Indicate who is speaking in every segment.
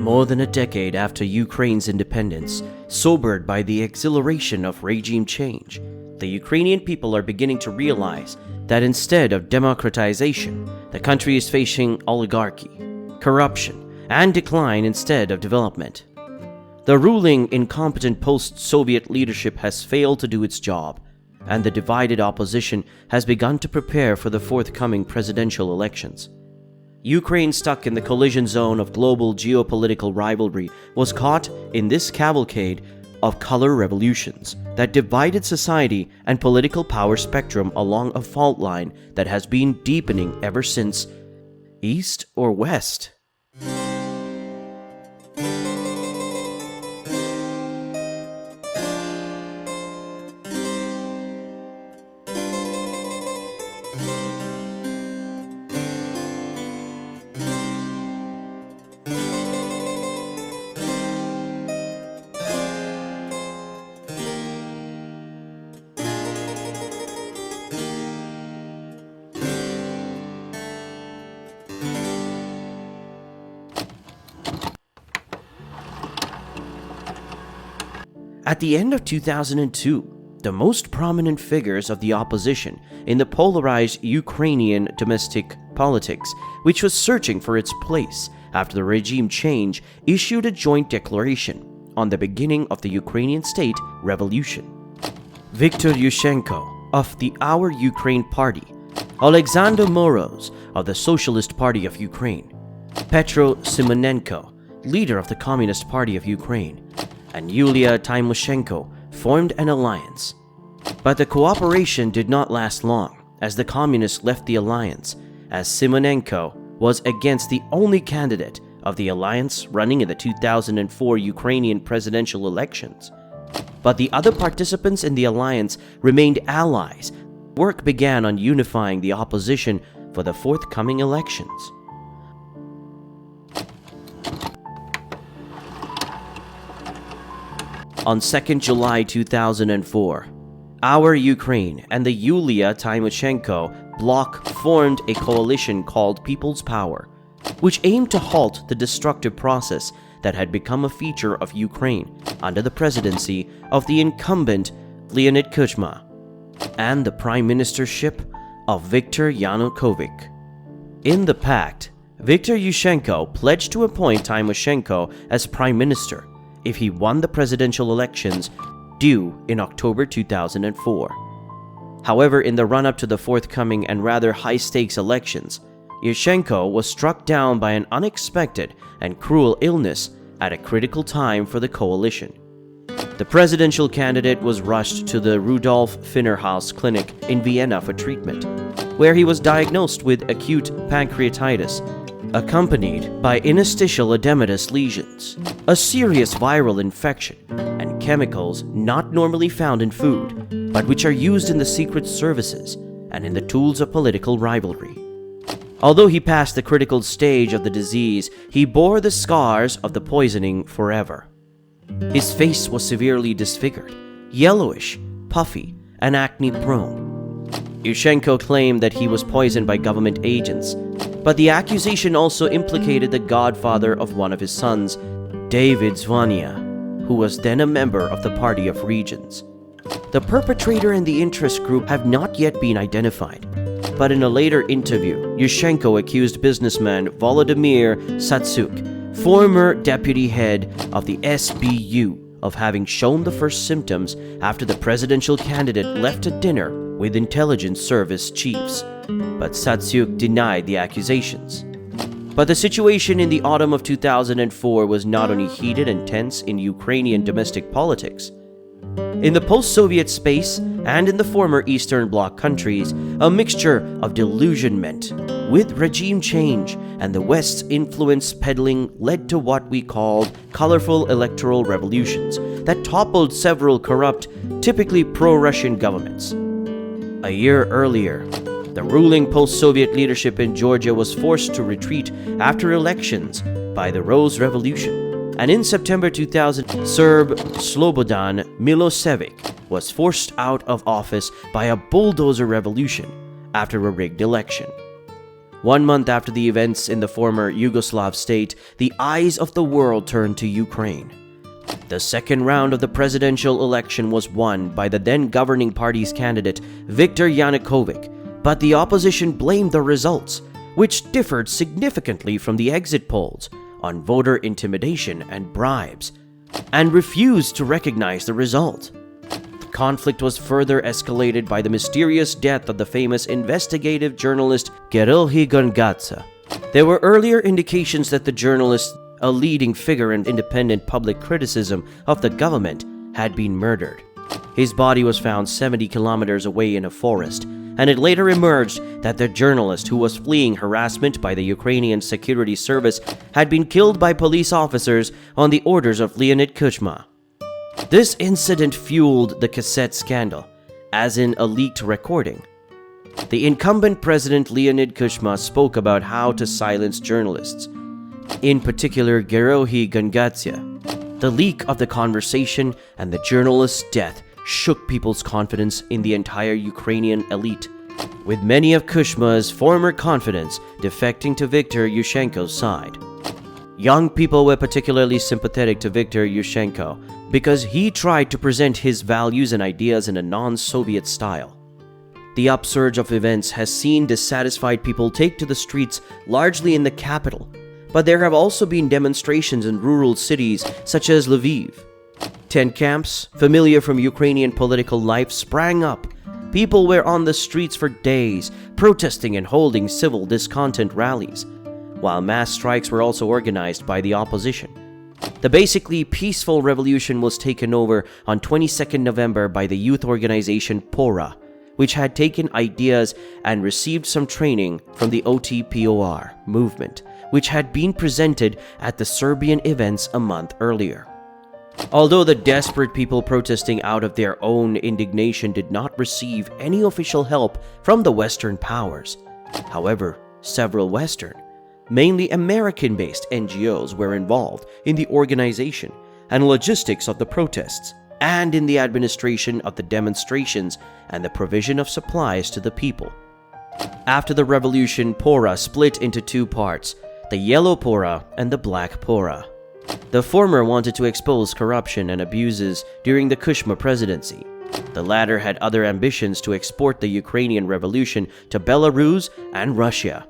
Speaker 1: More than a decade after Ukraine's independence, sobered by the exhilaration of regime change, the Ukrainian people are beginning to realize that instead of democratization, the country is facing oligarchy, corruption, and decline instead of development. The ruling, incompetent post-Soviet leadership has failed to do its job, and the divided opposition has begun to prepare for the forthcoming presidential elections. Ukraine, stuck in the collision zone of global geopolitical rivalry, was caught in this cavalcade of color revolutions that divided society and political power spectrum along a fault line that has been deepening ever since. East or West? At the end of 2002, the most prominent figures of the opposition in the polarized Ukrainian domestic politics, which was searching for its place after the regime change, issued a joint declaration on the beginning of the Ukrainian state revolution. Viktor Yushchenko of the Our Ukraine Party, Alexander Moroz of the Socialist Party of Ukraine, Petro Simonenko, leader of the Communist Party of Ukraine, and Yulia Tymoshenko formed an alliance. But the cooperation did not last long, as the communists left the alliance, as Simonenko was against the only candidate of the alliance running in the 2004 Ukrainian presidential elections. But the other participants in the alliance remained allies. Work began on unifying the opposition for the forthcoming elections. On 2nd July 2004, Our Ukraine and the Yulia Tymoshenko bloc formed a coalition called People's Power, which aimed to halt the destructive process that had become a feature of Ukraine under the presidency of the incumbent Leonid Kuchma and the prime ministership of Viktor Yanukovych. In the pact, Viktor Yushchenko pledged to appoint Tymoshenko as prime minister if he won the presidential elections due in October 2004. However, in the run-up to the forthcoming and rather high-stakes elections, Yushchenko was struck down by an unexpected and cruel illness at a critical time for the coalition. The presidential candidate was rushed to the Rudolf Finnerhaus Clinic in Vienna for treatment, where he was diagnosed with acute pancreatitis, accompanied by interstitial edematous lesions, a serious viral infection, and chemicals not normally found in food, but which are used in the secret services and in the tools of political rivalry. Although he passed the critical stage of the disease, he bore the scars of the poisoning forever. His face was severely disfigured, yellowish, puffy, and acne-prone. Yushchenko claimed that he was poisoned by government agents, but the accusation also implicated the godfather of one of his sons, David Zvania, who was then a member of the Party of Regions. The perpetrator and the interest group have not yet been identified, but in a later interview, Yushchenko accused businessman Volodymyr Satsyuk, former deputy head of the SBU, of having shown the first symptoms after the presidential candidate left a dinner with intelligence service chiefs. But Satsyuk denied the accusations. But the situation in the autumn of 2004 was not only heated and tense in Ukrainian domestic politics. In the post-Soviet space and in the former Eastern Bloc countries, a mixture of delusionment with regime change and the West's influence peddling led to what we called colorful electoral revolutions that toppled several corrupt, typically pro-Russian governments. A year earlier, the ruling post-Soviet leadership in Georgia was forced to retreat after elections by the Rose Revolution, and in September 2000, Serb Slobodan Milosevic was forced out of office by a bulldozer revolution after a rigged election. 1 month after the events in the former Yugoslav state, the eyes of the world turned to Ukraine. The second round of the presidential election was won by the then governing party's candidate, Viktor Yanukovych, but the opposition blamed the results, which differed significantly from the exit polls, on voter intimidation and bribes, and refused to recognize the result. The conflict was further escalated by the mysterious death of the famous investigative journalist Georgy Gongadze. There were earlier indications that the journalist, a leading figure in independent public criticism of the government, had been murdered. His body was found 70 kilometers away in a forest, and it later emerged that the journalist, who was fleeing harassment by the Ukrainian security service, had been killed by police officers on the orders of Leonid Kuchma. This incident fueled the cassette scandal, as in a leaked recording. The incumbent president Leonid Kuchma spoke about how to silence journalists, in particular Georgy Gongadze. The leak of the conversation and the journalist's death shook people's confidence in the entire Ukrainian elite, with many of Kuchma's former confidants defecting to Viktor Yushchenko's side. Young people were particularly sympathetic to Viktor Yushchenko because he tried to present his values and ideas in a non-Soviet style. The upsurge of events has seen dissatisfied people take to the streets, largely in the capital, but there have also been demonstrations in rural cities such as Lviv. Tent camps, familiar from Ukrainian political life, sprang up. People were on the streets for days, protesting and holding civil discontent rallies, while mass strikes were also organized by the opposition. The basically peaceful revolution was taken over on 22nd November by the youth organization Pora, which had taken ideas and received some training from the OTPOR movement, which had been presented at the Serbian events a month earlier. Although the desperate people protesting out of their own indignation did not receive any official help from the Western powers, however, several Western, mainly American-based NGOs were involved in the organization and logistics of the protests, and in the administration of the demonstrations and the provision of supplies to the people. After the revolution, Pora split into two parts, the Yellow Pora and the Black Pora. The former wanted to expose corruption and abuses during the Kuchma presidency. The latter had other ambitions to export the Ukrainian revolution to Belarus and Russia.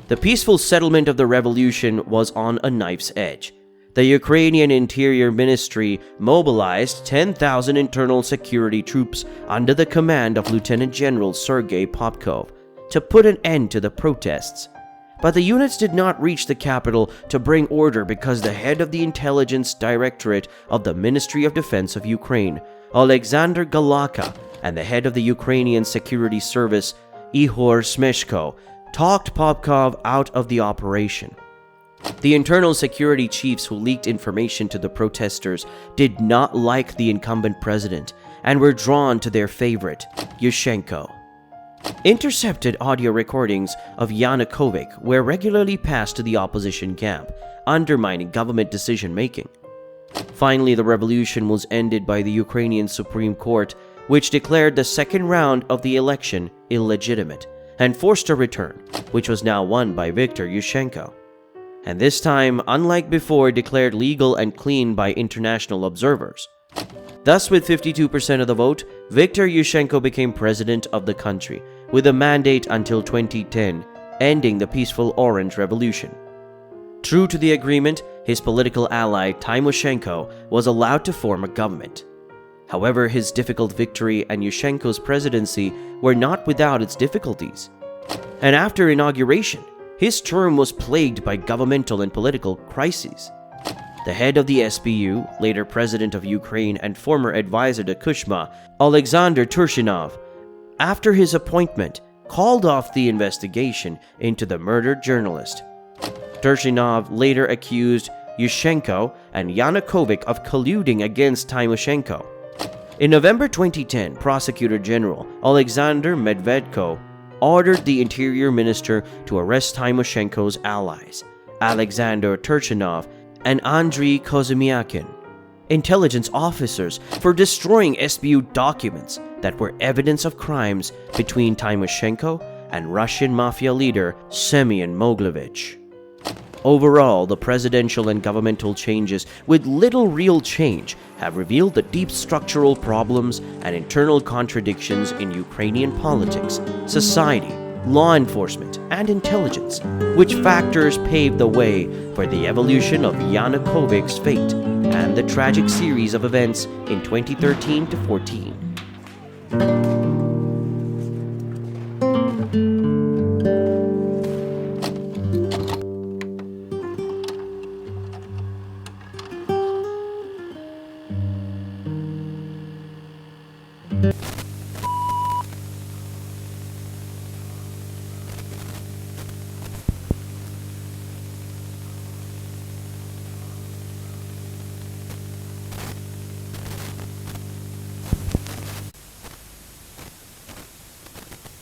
Speaker 1: The peaceful settlement of the revolution was on a knife's edge. The Ukrainian Interior Ministry mobilized 10,000 internal security troops under the command of Lieutenant General Sergei Popkov to put an end to the protests. But the units did not reach the capital to bring order because the head of the Intelligence Directorate of the Ministry of Defense of Ukraine, Alexander Galaka, and the head of the Ukrainian Security Service, Ihor Smeshko, talked Popkov out of the operation. The internal security chiefs who leaked information to the protesters did not like the incumbent president and were drawn to their favorite, Yushchenko. Intercepted audio recordings of Yanukovych were regularly passed to the opposition camp, undermining government decision-making. Finally, the revolution was ended by the Ukrainian Supreme Court, which declared the second round of the election illegitimate and forced a return, which was now won by Viktor Yushchenko. And this time, unlike before, declared legal and clean by international observers. Thus, with 52% of the vote, Viktor Yushchenko became president of the country, with a mandate until 2010, ending the peaceful Orange Revolution. True to the agreement, his political ally Tymoshenko was allowed to form a government. However, his difficult victory and Yushchenko's presidency were not without its difficulties. And after inauguration, his term was plagued by governmental and political crises. The head of the SBU, later president of Ukraine and former advisor to Kuchma, Alexander Turchinov, after his appointment, called off the investigation into the murdered journalist. Turchinov later accused Yushchenko and Yanukovych of colluding against Tymoshenko. In November 2010, Prosecutor General Alexander Medvedko ordered the Interior Minister to arrest Tymoshenko's allies, Alexander Turchinov and Andriy Kozymyakin, intelligence officers, for destroying SBU documents that were evidence of crimes between Tymoshenko and Russian mafia leader Semyon Mogilevich. Overall, the presidential and governmental changes, with little real change, have revealed the deep structural problems and internal contradictions in Ukrainian politics, society, law enforcement, and intelligence, which factors paved the way for the evolution of Yanukovych's fate and the tragic series of events in 2013 to 14.